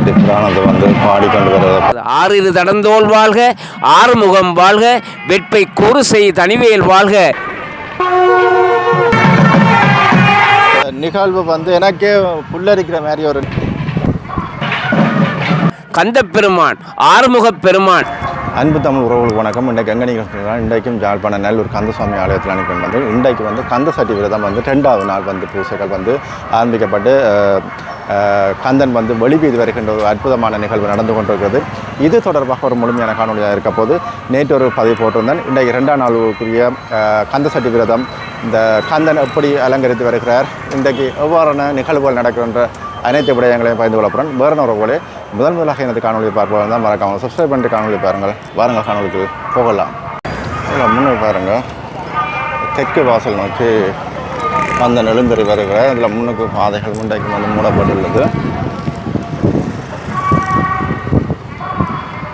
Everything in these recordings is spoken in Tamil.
சட்டி புராணத்தை வந்து பாடிக்கொண்டு வருவது. ஆறிரு தடந்தோல் வாழ்க, ஆறுமுகம் வாழ்க, வெட்பை கூறு செய் தனிவேல் வாழ்க. நிகழ்வு வந்து எனக்கே புல்லரிக்கிற மாதிரி ஒரு கந்த பெருமான், ஆறுமுக பெருமான். அன்பு தமிழ் உறவுகளுக்கு வணக்கம். இன்றைக்கு எங்கே நிகழ்ச்சிகள் இன்றைக்கும் ஜாழ்ப்பாண நல்லூர் கந்தசுவாமி ஆலயத்தில் அனுப்பி வந்து இன்றைக்கு வந்து கந்த சட்டி விரதம் வந்து 2வது நாள் வந்து பூசைகள் வந்து ஆரம்பிக்கப்பட்டு கந்தன் வந்து வெளிப்பீது வருகின்ற ஒரு அற்புதமான நிகழ்வு நடந்து கொண்டிருக்கிறது. இது தொடர்பாக ஒரு முழுமையான காணொலியாக இருக்க போது நேற்று ஒரு பதிவு போட்டிருந்தேன். இன்றைக்கு 2ஆம் நாளுக்குரிய கந்த சட்டி விரதம், இந்த கந்தன் எப்படி அலங்கரித்து வருகிறார், இன்றைக்கு எவ்வாறான நிகழ்வுகள் நடக்கின்ற அனைத்து விடயங்களையும் பகிர்ந்து கொள்ளப்படுறேன். வேறு உறவுகளே முதலாக எனது காணொலியை பார்ப்பது தான் மறக்காமல் சப்ஸ்கிரைப் பண்ணிட்டு காணொலி பாருங்கள். வாருங்கள் காணொலிக்கு போகலாம். முன்னே பாருங்கள், தெற்கு வாசல் நோக்கி அந்த நெழுந்தறி வருகிற இதில் முன்னுக்கு பாதைகள் முன்னைக்கு வந்து மூடப்பட்டுள்ளது.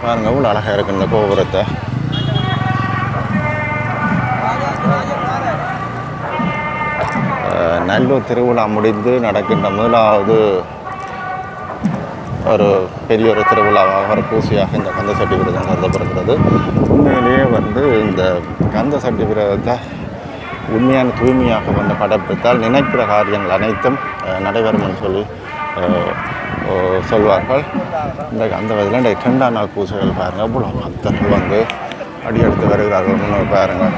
பாருங்கள், இவ்வளோ அழகாக இருக்குது இந்த கோபுரத்தை. நல்லூர் திருவிழா முடிந்து நடக்கின்ற முதலாவது ஒரு பெரிய ஒரு திருவிழாவாக ஒரு பூசையாக இந்த கந்த சட்டி விரதம் கருதப்படுகிறது. உண்மையிலேயே வந்து இந்த கந்த சட்டி விரதத்தை உண்மையான தூய்மையாக வந்து கடைப்பிடித்தால் நினைக்கிற காரியங்கள் அனைத்தும் நடைபெறும்னு சொல்லி சொல்வார்கள். இந்த அந்த வகையில் இந்த 2ஆம் நாள் பூசைகள் பாருங்கள், அவ்வளோ பக்தர்கள் வந்து அடியெடுத்து வருகிறார்கள். முன்னே பாருங்கள்,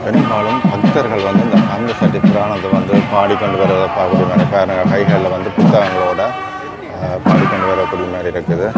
பெரும்பாலும் பக்தர்கள் வந்து இந்த கந்த சட்டி புராணத்தை வந்து பாடிக்கொண்டு வருவதை பார்க்கக்கூடிய மாதிரி பாருங்க, கைகளில் வந்து புத்தகங்களோட பாடிக்கொண்டு வரக்கூடிய மாதிரி இருக்குது.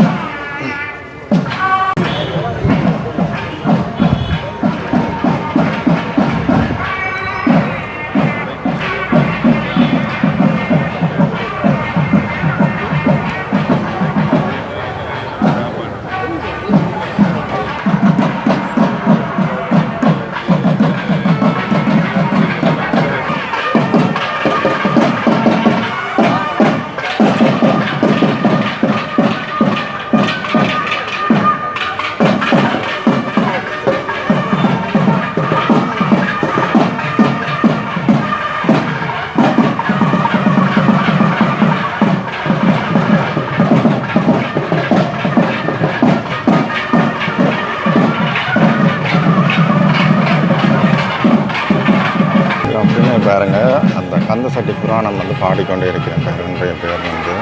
அப்படின்னு பாருங்க, அந்த கந்த சட்டி புராணம் வந்து பாடிக்கொண்டே இருக்கிறேன். இன்றைய பேர் வந்து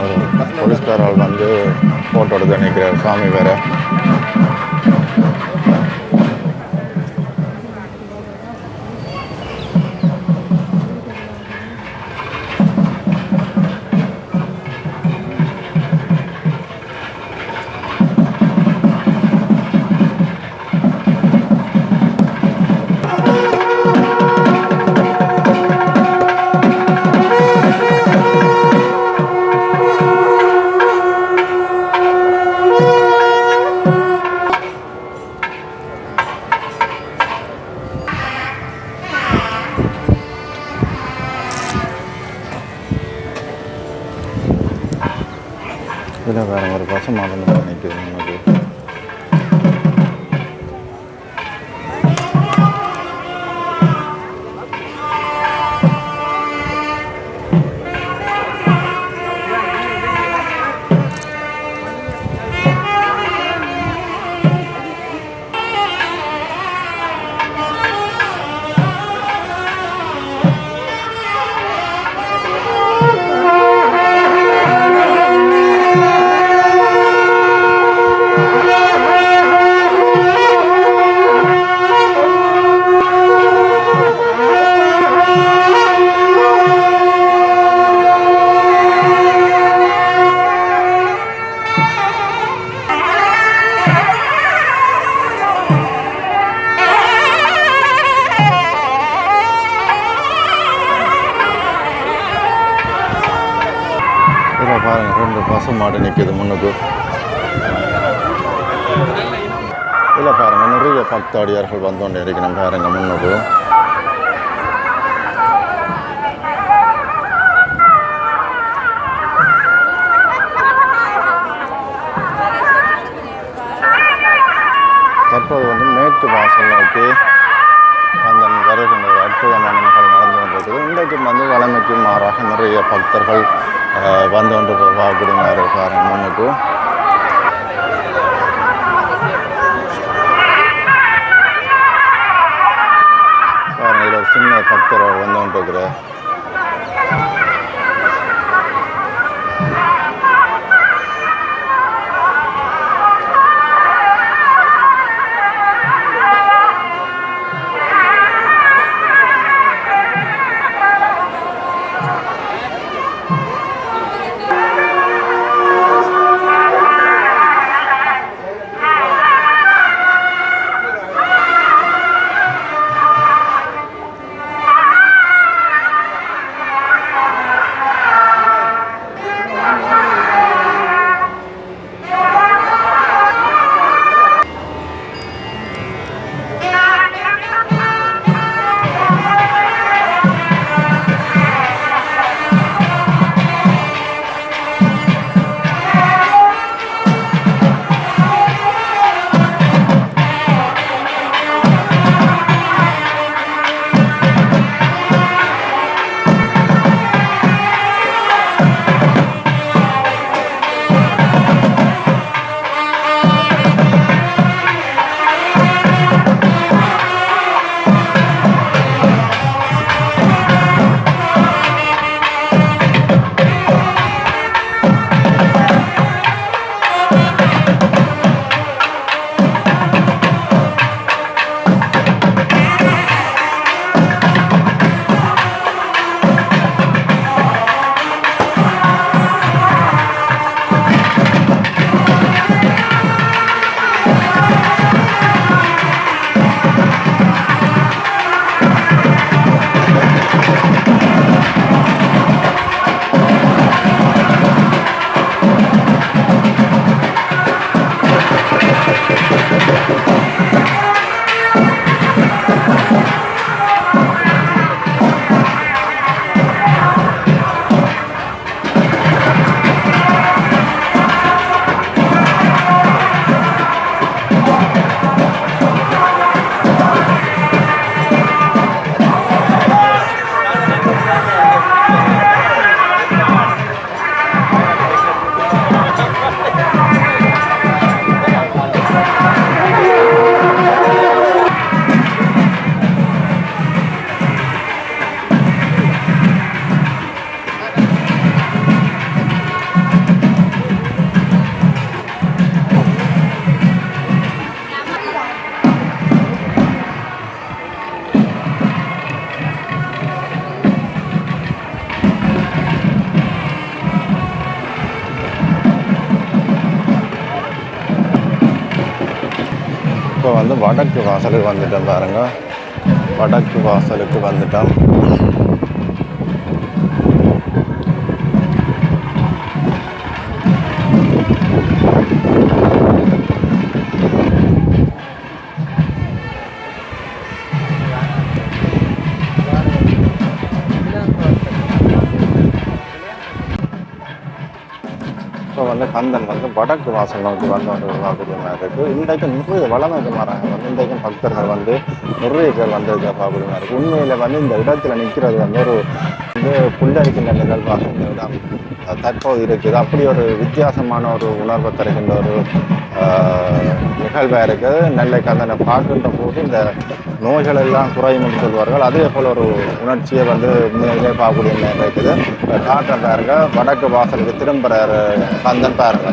ஒரு போலீஸ்காரால் வந்து ஃபோட்டோ எடுத்து நிற்கிறார் சாமி வேறு. இதில் வேறு ஒரு பசு மாதம் நினைக்குது நமக்கு. இதில் பாருங்கள் 2 பசு மாடு நிற்கிது முன்னுக்கு. இதில் பாருங்கள் நிறைய பக்தாடியார்கள் வந்தோண்டு இருக்கணும் பாருங்கள் முன்னுக்கு. தற்போது வந்து மேற்கு வாசல் நோக்கி அந்த வருகின்ற ஒரு அற்புதமான நிகழ்வு நடந்து கொண்டிருக்கிறது. இன்றைக்கு வந்து வளமைக்கு மாறாக நிறைய பக்தர்கள் வந்து கொண்டு போகக்கூடிய மாதிரி பாருங்கள் முன்னுக்கு. பாருங்கள் இதில் ஒரு சின்ன பக்தர் வந்து கொண்டிருக்கிறார். இப்போ வந்து வடக்கு வாசலுக்கு வந்துட்டோம் பாருங்க. வடக்கு வாசலுக்கு வந்துட்டோம். இப்போ வந்து கந்தன் வந்து வடக்கு வாசல் நோக்கி வந்து பார்க்கக்கூடிய மாதிரி இருக்குது. இன்றைக்கு நிறைய வளமைக்கு மாறாங்க வந்து இன்றைக்கும் பக்தர்கள் வந்து நிறைய பேர் வந்து பார்க்கக்கூடிய மாதிரி இருக்குது. உண்மையில் வந்து இந்த இடத்துல நிற்கிறது வந்து ஒரு வந்து புல்லரிக்கின்ற நிகழ்வாக இந்த இடம் தற்போது இருக்குது. அப்படி ஒரு வித்தியாசமான ஒரு உணர்வை தருகின்ற ஒரு நிகழ்வாக இருக்குது. நெல்லை கந்தனை பார்க்கின்ற போது இந்த நோய்கள் எல்லாம் குறையும் என்று சொல்வார்கள். அதே போல் ஒரு உணர்ச்சியை வந்து உண்மையிலே பார்க்கக்கூடிய நேரம் இருக்குது. காற்றை பாருங்க, வடக்கு வாசலுக்கு திரும்புகிற கந்தன் பாருங்க.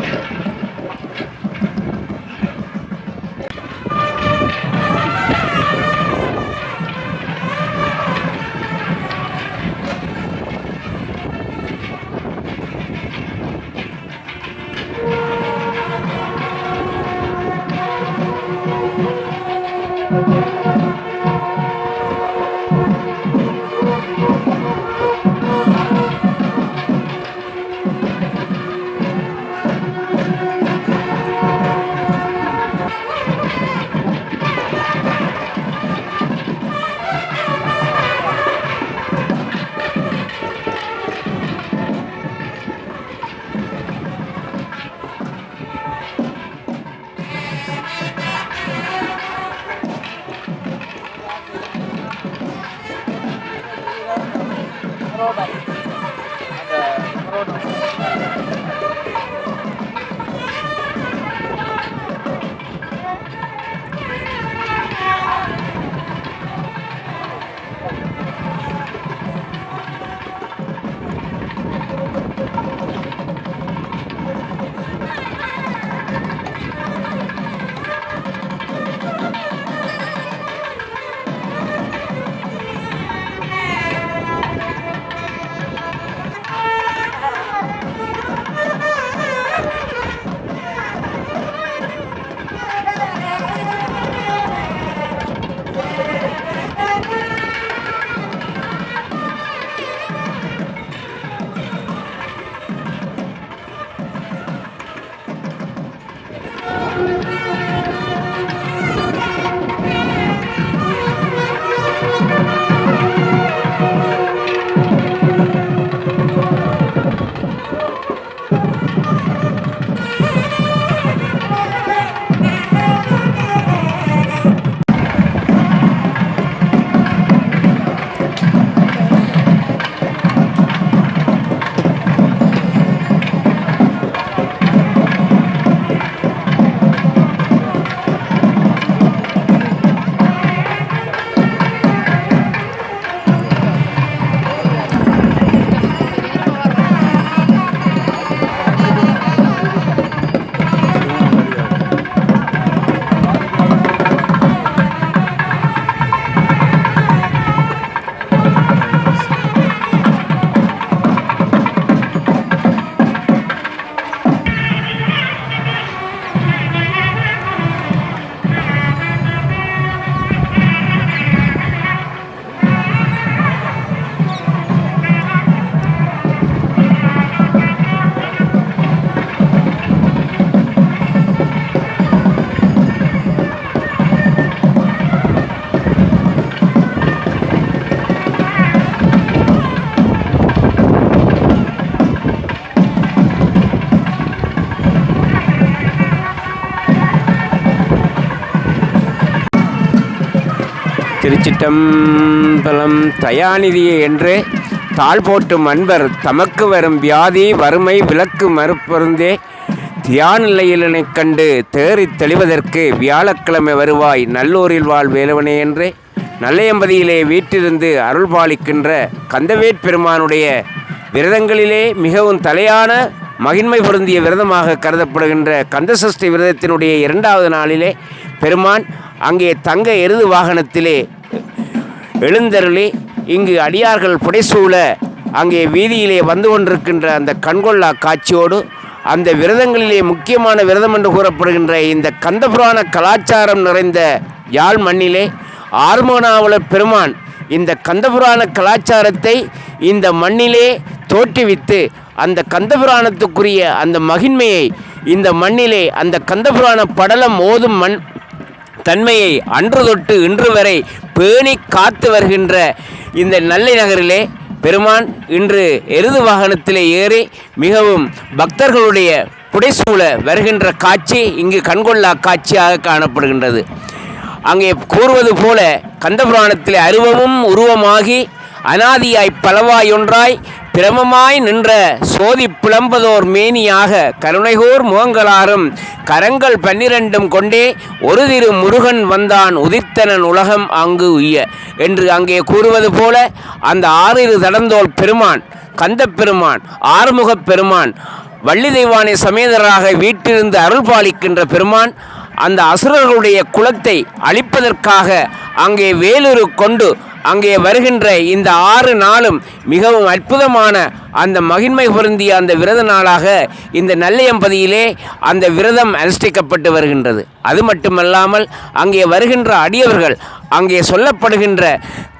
திருச்சிட்டம்பலம் தயாநிதியை என்று தாழ் போட்டும் அன்பர் தமக்கு வரும் வியாதி வறுமை விலக்கு மறுப்பருந்தே தியான நிலையிலனைக் கண்டு தேறித் தெளிவதற்கு வியாழக்கிழமை வருவாய் நல்லூரில் வாழ் வேலவனே என்று நல்லையம்பதியிலே வீற்றிருந்து அருள்பாலிக்கின்ற கந்தவேட் பெருமானுடைய விரதங்களிலே மிகவும் தலையான மகின்மை பொருந்திய விரதமாக கருதப்படுகின்ற கந்தசஷ்டி விரதத்தினுடைய 2வது நாளிலே பெருமான் அங்கே தங்க எருது வாகனத்திலே எழுந்தருளி இங்கு அடியார்கள் புடைசூழ அங்கே வீதியிலே வந்து கொண்டிருக்கின்ற அந்த கண்கொள்ளா காட்சியோடு அந்த விரதங்களிலே முக்கியமான விரதம் என்று கூறப்படுகின்ற இந்த கந்தபுராண கலாச்சாரம் நிறைந்த யாழ் மண்ணிலே ஆறுமுகநாவலர் பெருமான் இந்த கந்தபுராண கலாச்சாரத்தை இந்த மண்ணிலே தோற்றுவித்து அந்த கந்தபுராணத்துக்குரிய அந்த மகின்மையை இந்த மண்ணிலே அந்த கந்தபுராண படலம் ஓதும் மண் தன்மையை அன்று தொட்டு இன்று வரை பேணி காத்து வருகின்ற இந்த நெல்லை நகரிலே பெருமான் இன்று எருது வாகனத்திலே ஏறி மிகவும் பக்தர்களுடைய புடைசூழ வருகின்ற காட்சி இங்கு கண்கொள்ளா காட்சியாக காணப்படுகின்றது. அங்கே கூறுவது போல கந்தபுராணத்திலே அருவமும் உருவமாகி அனாதியாய் பலவாயொன்றாய் பிரமமாய் நின்ற சோதி புலம்பதோர் மேனியாக கருணைகோர் முகங்களாரும் கரங்கள் 12 கொண்டே ஒரு திரு முருகன் வந்தான் உதித்தனன் உலகம் அங்கு உய்ய என்று அங்கே கூறுவது போல அந்த 6 தடந்தோள் பெருமான் கந்தப்பெருமான் ஆறுமுகப் பெருமான் வள்ளி தெய்வானை சமேதராக வீட்டிலிருந்து அருள் பாலிக்கின்ற பெருமான் அந்த அசுரர்களுடைய குலத்தை அழிப்பதற்காக அங்கே வேலுரு கொண்டு அங்கே வருகின்ற இந்த 6 நாளும் மிகவும் அற்புதமான அந்த மகின்மை பொருந்திய அந்த விரத நாளாக இந்த நல்லையம்பதியிலே அந்த விரதம் அனுஷ்டிக்கப்பட்டு வருகின்றது. அது மட்டுமல்லாமல் அங்கே வருகின்ற அடியவர்கள் அங்கே சொல்லப்படுகின்ற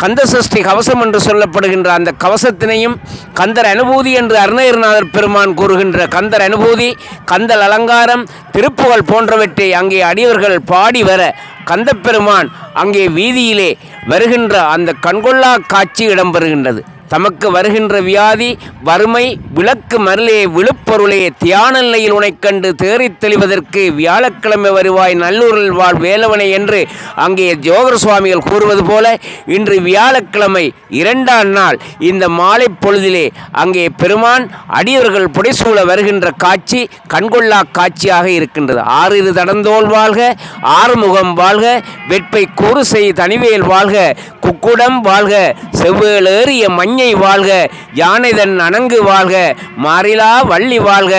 கந்தசஷ்டி கவசம் என்று சொல்லப்படுகின்ற அந்த கவசத்தினையும் கந்தர் அனுபூதி என்று அருணகிரிநாதர் பெருமான் கூறுகின்ற கந்தர் அனுபூதி கந்தல் அலங்காரம் திருப்புகழ் போன்றவற்றை அங்கே அடியவர்கள் பாடி வர கந்தப்பெருமான் அங்கே வீதியிலே வருகின்ற அந்த கண்கொள்ளா காட்சி இடம்பெறுகின்றது. தமக்கு வருகின்ற வியாதி வறுமை விளக்கு மருளே விழுப்பொருளே தியான நிலையில் உனைக் கண்டு தேறித் தெளிவதற்கு வியாழக்கிழமை வருவாய் நல்லூரில் வாழ் வேலவனை என்று அங்கே ஜோகர் சுவாமிகள் கூறுவது போல இன்று வியாழக்கிழமை 2ஆம் நாள் இந்த மாலை பொழுதிலே அங்கே பெருமான் அடியவர்கள் புடைசூழ வருகின்ற காட்சி கண்கொள்ளா காட்சியாக இருக்கின்றது. 6 தடந்தோள் வாழ்க ஆறுமுகம் வாழ்க வெட்பை கூறு செய் தனிவேல் வாழ்க குக்குடம் வாழ்க செவ்வேளேறிய மஞ்சள் வாழ்க யானைதன் அணங்கு வாழ்க மாறிலா வள்ளி வாழ்க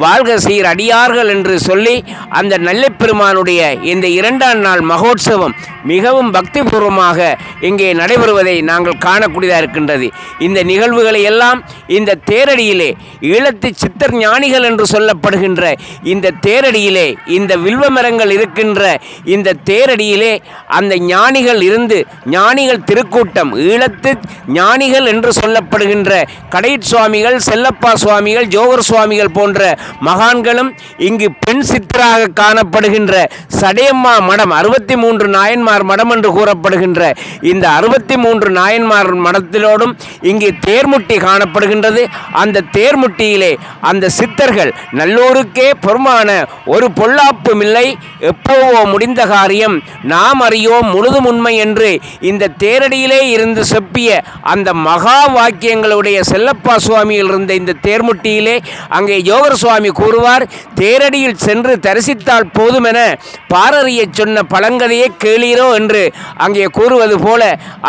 வாழ்க சீர் அடியார்கள் என்று சொல்லி அந்த நெல்லை பெருமானுடைய இந்த 2ஆம் நாள் மகோற்சவம் மிகவும் பக்திபூர்வமாக இங்கே நடைபெறுவதை நாங்கள் காணக்கூடியதாக இருக்கின்றது. இந்த நிகழ்வுகளை எல்லாம் இந்த தேரடியிலே ஈழத்து சித்தர் ஞானிகள் என்று சொல்லப்படுகின்ற இந்த தேரடியிலே இந்த வில்வ மரங்கள் இருக்கின்ற இந்த தேரடியிலே அந்த ஞானிகள் இருந்து ஞானிகள் திருக்கூட்டம் ஈழத்து ஞானிகள் என்று சொல்லப்படுகின்ற கடையற் சுவாமிகள் செல்லப்பா சுவாமிகள் ஜோகர் சுவாமிகள் போன்ற மகான்களும் இங்கு பெண் சித்தராக காணப்படுகின்ற சடையம்மா மடம் 63 நாயன்மார் மடம் என்று கூறப்படுகின்ற இந்த 63 நாயன்மார் மடத்திலோடும் இங்கு தேர்முட்டி காணப்படுகின்றது. அந்த தேர்முட்டியிலே அந்த சித்தர்கள் நல்லூருக்கே பொறுமான ஒரு பொல்லாப்பும் இல்லை எப்போவோ முடிந்த காரியம் நாம் அறியோம் முழுதும் உண்மை என்று இந்த தேரடியிலே இருந்து செப்பிய அந்த மகா வாக்கியங்களுடைய செல்லப்பா சுவாமியில் இருந்த இந்த தேர்முட்டியிலே அங்கே யோகர் சுவாமி கூறுவார், தேரடியில் சென்று தரிசித்தால் போதுமென பாரறிய சொன்ன பழங்கதையே கேளீரோ என்று அங்கே கூறுவது போல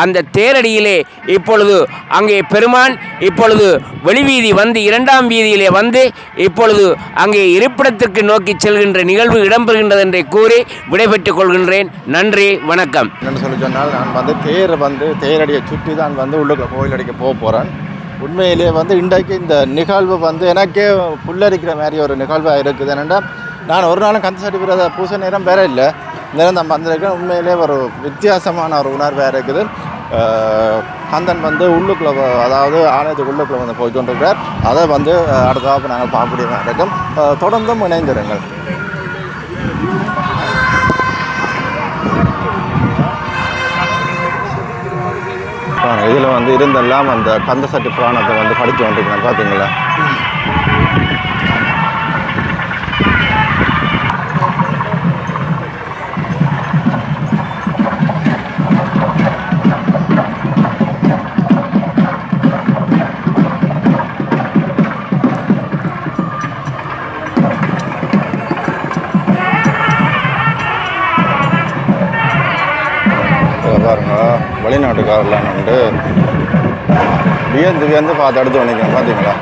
அந்த தேரடியிலே இப்பொழுது அங்கே பெருமான் இப்பொழுது வெளிவீதி வந்து 2ஆம் வீதியிலே வந்து இப்பொழுது அங்கே இருப்பிடத்திற்கு நோக்கி செல்கின்ற நிகழ்வு இடம்பெறுகின்றது என்று கூறி விடைபெற்றுக் கொள்கின்றேன். நன்றி, வணக்கம். என்னென்னு சொல்லி சொன்னால் நான் தேரடியை சுற்றி தான் உள்ளுக்குள்ள கோயில் அடிக்க போகிறேன். உண்மையிலே இன்றைக்கு இந்த நிகழ்வு எனக்கே புல்லரிக்கிற மாதிரி ஒரு நிகழ்வாக இருக்குது. என்னென்னா நான் ஒரு நாளும் கந்தசஷ்டி விரத பூசை நேரம் வேற இல்லை, நேரம் நம்ம வந்திருக்கேன். உண்மையிலே ஒரு வித்தியாசமான ஒரு உணர்வாக இருக்குது. கந்தன் உள்ளுக்குள்ளே அதாவது ஆலயத்துக்கு உள்ளுக்குள்ளே போய் கொண்டிருக்கிறார். அதை அடுத்த நாங்கள் பார்க்கக்கூடிய மாதிரி இருக்கும். தொடர்ந்தும் இணைந்திருங்கள். இதில் இருந்தெல்லாம் அந்த கந்தசஷ்டி புராணத்தை படித்து வந்துருக்கேன். பார்த்தீங்களா? பாருங்க வெளிநாட்டுக்காரெல்லாம் உண்டு வியந்து வியந்து பார்த்து அடுத்து நினைக்கிறேன் பார்த்தீங்களா.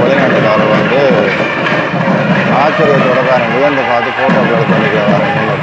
வெளிநாட்டுக்காரர் வந்து ஆச்சரியத்தோட பாருங்க வியந்து பார்த்து போட்டோ எடுத்து நினைக்கிறேன்.